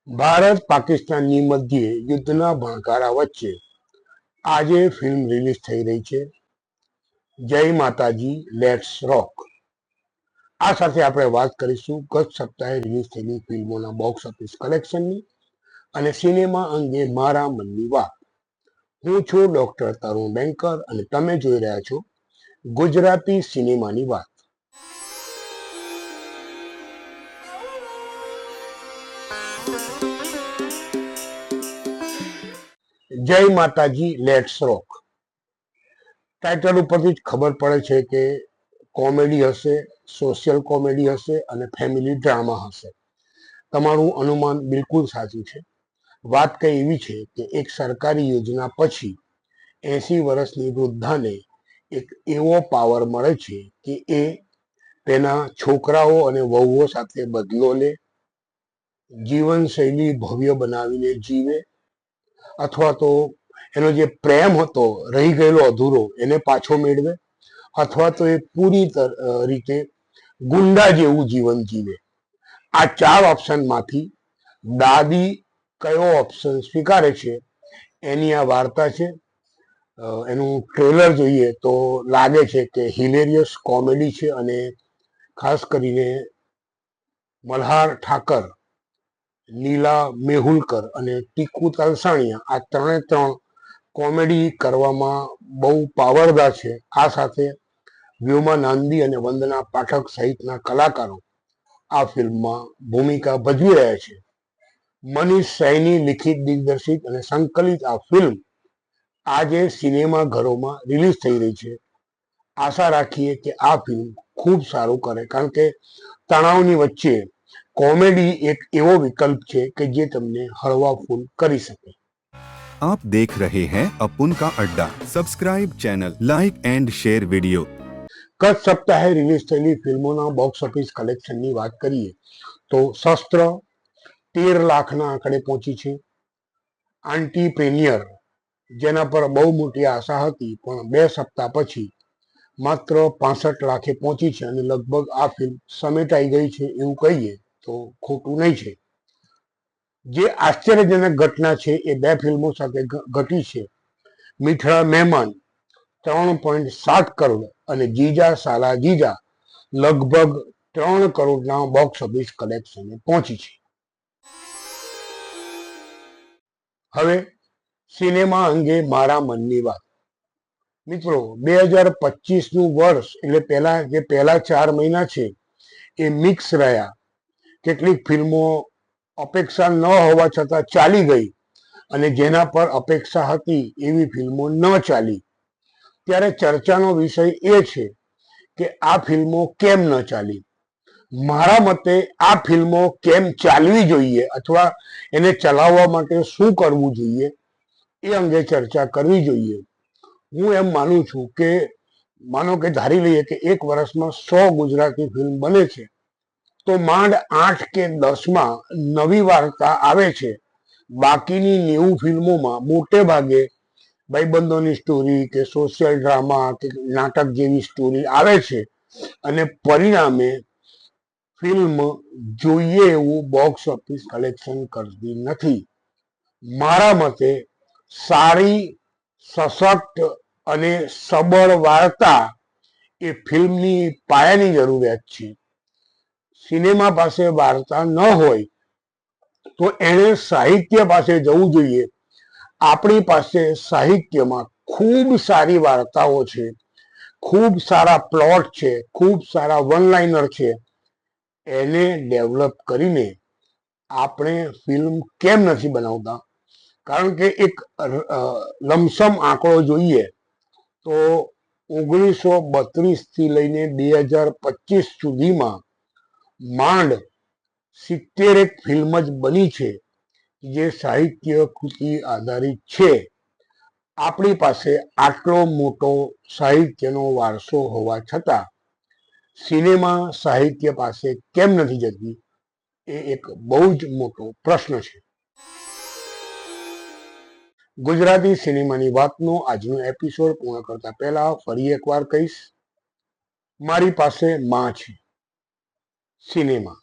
ભારત પાકિસ્તાનની મધ્યે યુદ્ધના ભણકારા વચ્ચે આજે ફિલ્મ રિલીઝ થઈ રહી છે, જય માતાજી લેટ્સ રોક. આ સાથે આપણે વાત કરીશું ગત સપ્તાહે રિલીઝ થયેલી ફિલ્મોના બોક્સ ઓફિસ કલેક્શનની અને સિનેમા અંગે મારા મનની વાત. હું છું ડોક્ટર તરુણ બેંકર અને તમે જોઈ રહ્યા છો ગુજરાતી સિનેમાની વાત. જય માતાજી લેટ્સ રોક ટાઇટલ ઉપરથી જ ખબર પડે છે કે કોમેડી હશે, સોશિયલ કોમેડી હશે અને ફેમિલી ડ્રામા હશે. તમારું અનુમાન બિલકુલ સાચું છે. વાત કઈ એવી છે કે એક સરકારી યોજના પછી 80 વર્ષની વૃદ્ધાને એક એવો પાવર મળે છે કે એ તેના છોકરાઓ અને વહુઓ સાથે બદલો લે, જીવનશૈલી ભવ્ય બનાવીને જીવે, અથવા તો એનો જે પ્રેમ હતો રહી ગયેલો અધૂરો એને પાછો મેળવે, અથવા તો એ પૂરી રીતે ગુંડા જેવું જીવન જીવે. આ 4 ઓપ્શનમાંથી દાદી કયો ઓપ્શન સ્વીકારે છે એની આ વાર્તા છે. એનું ટ્રેલર જોઈએ તો લાગે છે કે હિલેરિયસ કોમેડી છે અને ખાસ કરીને મલ્હાર ઠાકર, નીલા મેહુલકર અને ટીકુ તલસાણિયા આ ત્રણ કોમેડી કરવામાં બહુ પાવરદાર છે. આ સાથે વ્યોમા નાંદી અને વંદના પાઠક સહિતના કલાકારો આ ફિલ્મમાં ભૂમિકા ભજવી રહ્યા છે. મનીષ સૈની લિખિત, દિગ્દર્શિત અને સંકલિત આ ફિલ્મ આજે સિનેમા ઘરોમાં રિલીઝ થઈ રહી છે. આશા રાખીએ કે આ ફિલ્મ ખૂબ સારું કરે, કારણ કે તણાવની વચ્ચે કોમેડી એક એવો વિકલ્પ છે કે જે તમને હળવાફૂલ કરી શકે. आप देख रहे हैं अपुन का अड्डा। Subscribe channel, like and share video. ગત સપ્તાહે રિલીઝ થયેલી ફિલ્મોના બોક્સ ઓફિસ કલેક્શનની વાત કરીએ તો શસ્ત્ર 13 લાખના આંકડે પહોંચી છે. આન્ટીપ્રેન્યોર, જેના પર બહુ મોટી આશા હતી, પણ 2 સપ્તાહ પછી માત્ર 65 લાખે પહોંચી છે અને લગભગ આ ફિલ્મ સમેટાઈ ગઈ છે એવું કહીએ તો ખોટું નહીં છે. જે આશ્ચર્યજનક ઘટના છે એ 2 ફિલ્મો સાથે ઘટી છે. મિઠડા મહેમાન 3.7 કરોડ અને જીજા સાલા જીજા લગભગ 3 કરોડના બોક્સ ઓફિસ કલેક્શને પહોંચી છે. હવે સિનેમા અંગે મારા મનની વાત. મિત્રો, 2025નું વર્ષ એટલે પહેલા 4 મહિના છે એ મિક્સ રહ્યા. કેટલીક ફિલ્મો અપેક્ષા ન હોવા છતાં ચાલી ગઈ અને જેના પર અપેક્ષા હતી એવી ફિલ્મો ન ચાલી. ત્યારે ચર્ચાનો વિષય એ છે કે આ ફિલ્મો કેમ ન ચાલી. મારા મતે આ ફિલ્મો કેમ ચાલવી જોઈએ અથવા એને ચલાવવા માટે શું કરવું જોઈએ એ અંગે ચર્ચા કરવી જોઈએ. હું એમ માનું છું કે માનો કે ધારી લઈએ કે એક વર્ષમાં 100 ગુજરાતી ફિલ્મ બને છે તો માંડ 8 કે 10માં નવી વાર્તા આવે છે. બાકીની 90 ફિલ્મોમાં મોટે ભાગે ભાઈબંધોની સ્ટોરી કે સોશિયલ ડ્રામા કે નાટક જેવી સ્ટોરી આવે છે અને પરિણામે ફિલ્મ જોઈએ એવું બોક્સ ઓફિસ કલેક્શન કરતી નથી. મારા મતે સારી, સશક્ત અને સબળ વાર્તા એ ફિલ્મની પાયાની જરૂરિયાત છે. સિનેમા પાસે વાર્તા ન હોય તો એણે સાહિત્ય પાસે જવું જોઈએ. આપણી પાસે સાહિત્યમાં ખૂબ સારી વાર્તાઓ છે, ખૂબ સારા પ્લોટ છે, ખૂબ સારા વન લાઇનર છે. એને ડેવલપ કરીને આપણે ફિલ્મ કેમ નથી બનાવતા? કારણ કે એક લમસમ આંકડો જોઈએ તો 1932 થી લઈને 2025 સુધીમાં માંડ 70 ફિલ્મ જ બની છે જે સાહિત્ય કૃતિ આધારિત છે. આપણી પાસે આટલો મોટો સાહિત્યનો વારસો હોવા છતાં સિનેમા સાહિત્ય પાસે કેમ નથી જતી એ એક બહુ જ મોટો પ્રશ્ન છે. ગુજરાતી સિનેમાની વાતનો આજનો એપિસોડ પૂર્ણ કરતા પહેલા ફરી એકવાર કહીશ, મારી પાસે માં છે સિનેમા.